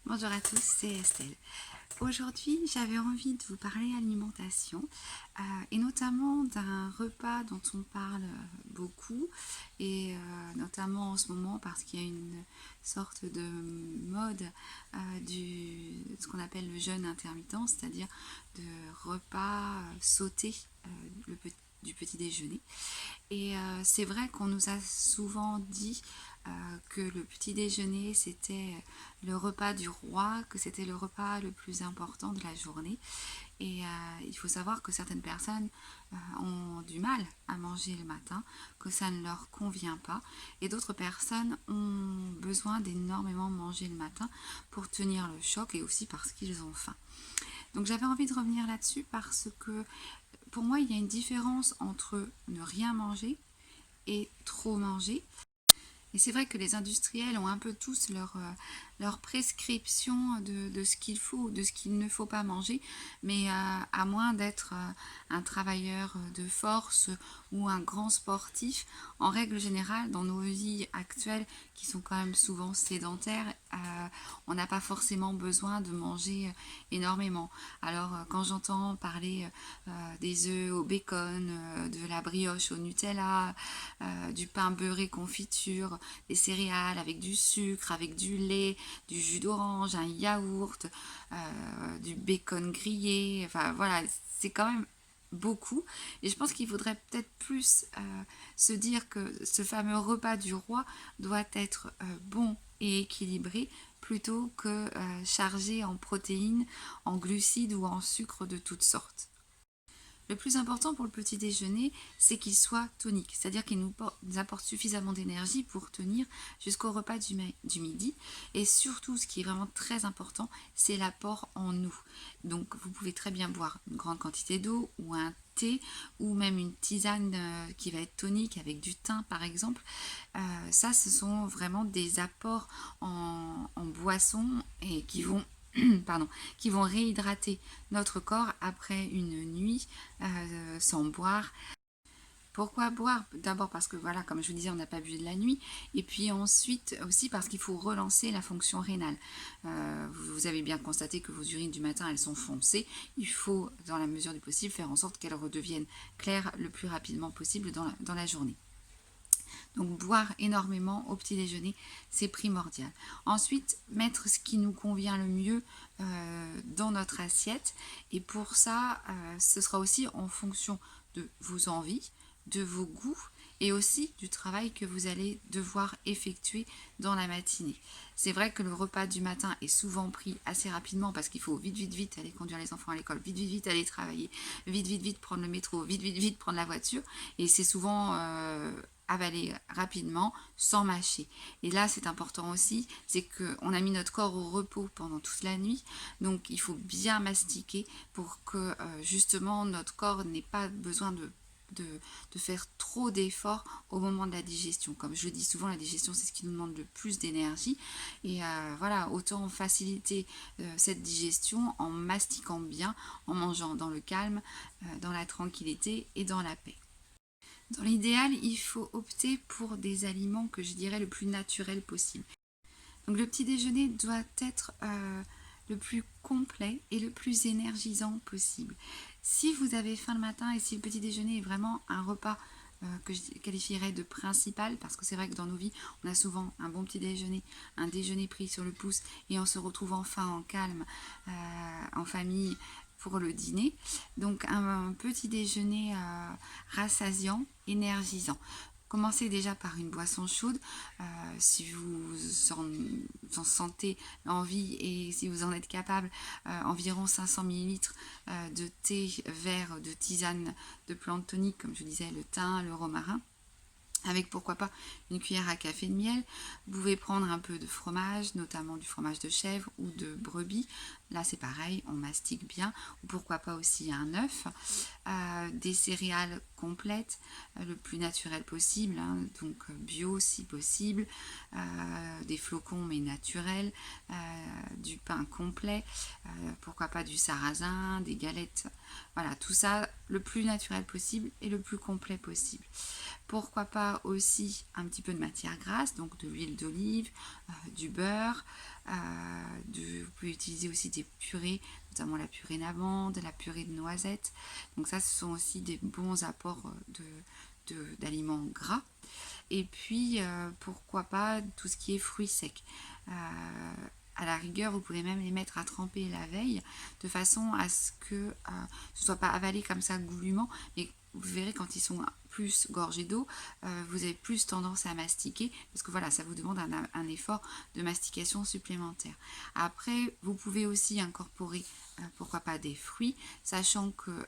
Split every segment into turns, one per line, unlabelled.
Bonjour à tous, c'est Estelle. Aujourd'hui, j'avais envie de vous parler alimentation et notamment d'un repas dont on parle beaucoup et notamment en ce moment parce qu'il y a une sorte de mode ce qu'on appelle le jeûne intermittent, c'est-à-dire de repas sautés du petit déjeuner. Et c'est vrai qu'on nous a souvent dit que le petit déjeuner c'était le repas du roi, que c'était le repas le plus important de la journée. Et il faut savoir que certaines personnes ont du mal à manger le matin, que ça ne leur convient pas. Et d'autres personnes ont besoin d'énormément manger le matin pour tenir le choc et aussi parce qu'ils ont faim. Donc j'avais envie de revenir là-dessus parce que pour moi il y a une différence entre ne rien manger et trop manger. Et c'est vrai que les industriels ont un peu tous leur prescription de ce qu'il faut, de ce qu'il ne faut pas manger, mais à moins d'être un travailleur de force ou un grand sportif, en règle générale, dans nos vies actuelles qui sont quand même souvent sédentaires, on n'a pas forcément besoin de manger énormément. Alors quand j'entends parler des œufs au bacon, de la brioche au Nutella, du pain beurré confiture, des céréales avec du sucre, avec du lait, du jus d'orange, un yaourt, du bacon grillé, enfin voilà, c'est quand même beaucoup. Et je pense qu'il faudrait peut-être plus se dire que ce fameux repas du roi doit être bon et équilibré plutôt que chargé en protéines, en glucides ou en sucre de toutes sortes. Le plus important pour le petit déjeuner, c'est qu'il soit tonique, c'est-à-dire qu'il nous apporte suffisamment d'énergie pour tenir jusqu'au repas du midi. Et surtout, ce qui est vraiment très important, c'est l'apport en eau. Donc, vous pouvez très bien boire une grande quantité d'eau ou un thé ou même une tisane qui va être tonique avec du thym par exemple. Ça, ce sont vraiment des apports en boisson et qui vont pardon, qui vont réhydrater notre corps après une nuit sans boire. Pourquoi boire? D'abord parce que voilà, comme je vous disais, on n'a pas bu de la nuit, et puis ensuite aussi parce qu'il faut relancer la fonction rénale. Vous avez bien constaté que vos urines du matin, elles sont foncées. Il faut, dans la mesure du possible, faire en sorte qu'elles redeviennent claires le plus rapidement possible dans la journée. Donc boire énormément au petit déjeuner, c'est primordial. Ensuite, mettre ce qui nous convient le mieux dans notre assiette. Et pour ça, ce sera aussi en fonction de vos envies, de vos goûts et aussi du travail que vous allez devoir effectuer dans la matinée. C'est vrai que le repas du matin est souvent pris assez rapidement parce qu'il faut vite, vite, vite aller conduire les enfants à l'école, vite, vite, vite aller travailler, vite, vite, vite prendre le métro, vite, vite, vite prendre la voiture. Et c'est souvent avaler rapidement sans mâcher. Et là, c'est important aussi, c'est qu'on a mis notre corps au repos pendant toute la nuit, donc il faut bien mastiquer pour que justement notre corps n'ait pas besoin de faire trop d'efforts au moment de la digestion. Comme je le dis souvent, la digestion, c'est ce qui nous demande le plus d'énergie. Et voilà, autant faciliter cette digestion en mastiquant bien, en mangeant dans le calme, dans la tranquillité et dans la paix. Dans l'idéal, il faut opter pour des aliments que je dirais le plus naturel possible. Donc le petit déjeuner doit être le plus complet et le plus énergisant possible. Si vous avez faim le matin et si le petit déjeuner est vraiment un repas que je qualifierais de principal, parce que c'est vrai que dans nos vies, on a souvent un bon petit déjeuner, un déjeuner pris sur le pouce et on se retrouve enfin en calme, en famille, pour le dîner. Donc un petit déjeuner rassasiant, énergisant. Commencez déjà par une boisson chaude si vous en sentez l'envie et si vous en êtes capable, environ 500 ml de thé vert, de tisane de plantes toniques, comme je disais, le thym, le romarin, avec pourquoi pas une cuillère à café de miel. Vous pouvez prendre un peu de fromage, notamment du fromage de chèvre ou de brebis. Là c'est pareil, on mastique bien. Ou pourquoi pas aussi un œuf. Des céréales complètes, le plus naturel possible, hein, donc bio si possible. Des flocons mais naturels. Du pain complet. Pourquoi pas du sarrasin, des galettes. Voilà, tout ça le plus naturel possible et le plus complet possible. Pourquoi pas aussi un petit peu de matière grasse, donc de l'huile d'olive, du beurre, pouvez utiliser aussi des purées, notamment la purée d'amande, la purée de noisettes. Donc ça, ce sont aussi des bons apports d'aliments gras. Et puis, pourquoi pas tout ce qui est fruits secs. À la rigueur, vous pouvez même les mettre à tremper la veille, de façon à ce que ce ne soit pas avalé comme ça goulûment, mais vous verrez quand ils sont plus gorgés d'eau, vous avez plus tendance à mastiquer, parce que voilà, ça vous demande un effort de mastication supplémentaire. Après, vous pouvez aussi incorporer, pourquoi pas, des fruits, sachant que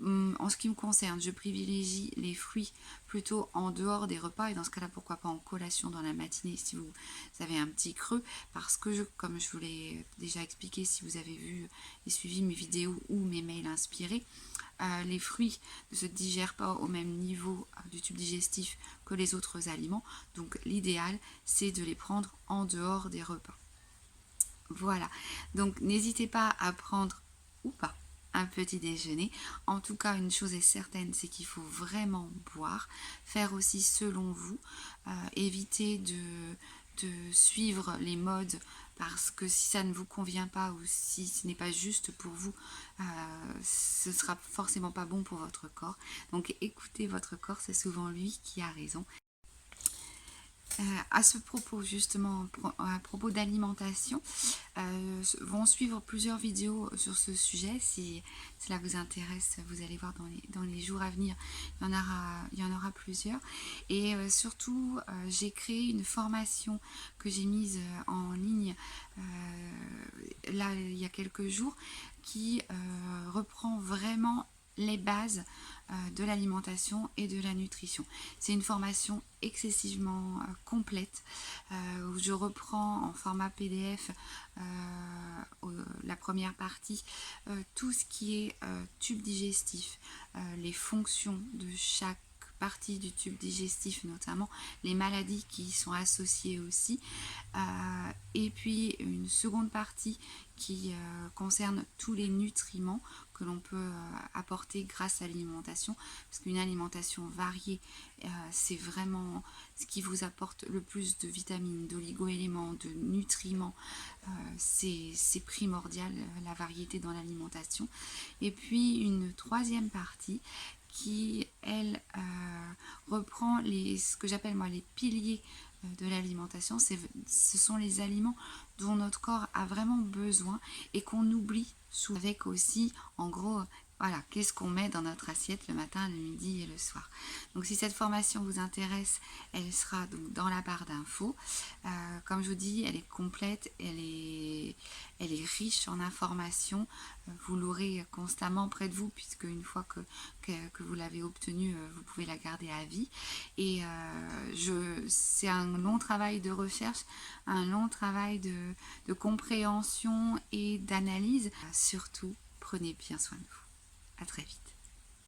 en ce qui me concerne, je privilégie les fruits plutôt en dehors des repas, et dans ce cas-là, pourquoi pas en collation dans la matinée si vous avez un petit creux, parce que comme je vous l'ai déjà expliqué, si vous avez vu et suivi mes vidéos ou mes mails inspirés, les fruits ne se digèrent pas au même niveau du tube digestif que les autres aliments, donc l'idéal c'est de les prendre en dehors des repas. Voilà, donc n'hésitez pas à prendre ou pas un petit déjeuner. En tout cas, une chose est certaine, c'est qu'il faut vraiment boire, faire aussi selon vous, éviter de suivre les modes, parce que si ça ne vous convient pas ou si ce n'est pas juste pour vous, ce sera forcément pas bon pour votre corps. Donc écoutez votre corps, c'est souvent lui qui a raison. À ce propos, justement, à propos d'alimentation, vont suivre plusieurs vidéos sur ce sujet. Si cela vous intéresse, vous allez voir dans les jours à venir, il y en aura plusieurs. Et surtout, j'ai créé une formation que j'ai mise en ligne là, il y a quelques jours, qui reprend vraiment les bases de l'alimentation et de la nutrition. C'est une formation excessivement complète où je reprends en format PDF la première partie, tout ce qui est tube digestif, les fonctions de chaque partie du tube digestif, notamment les maladies qui y sont associées aussi, et puis une seconde partie qui concerne tous les nutriments que l'on peut apporter grâce à l'alimentation, parce qu'une alimentation variée, c'est vraiment ce qui vous apporte le plus de vitamines, d'oligo-éléments, de nutriments. C'est primordial, la variété dans l'alimentation. Et puis une troisième partie qui, elle, reprend ce que j'appelle moi les piliers de l'alimentation. Ce sont les aliments dont notre corps a vraiment besoin et qu'on oublie souvent, avec aussi, en gros, voilà, qu'est-ce qu'on met dans notre assiette le matin, le midi et le soir. Donc si cette formation vous intéresse, elle sera donc dans la barre d'infos. Comme je vous dis, elle est complète, elle est riche en informations. Vous l'aurez constamment près de vous, puisque une fois que vous l'avez obtenue, vous pouvez la garder à vie. Et c'est un long travail de recherche, un long travail de compréhension et d'analyse. Surtout, prenez bien soin de vous. À très vite.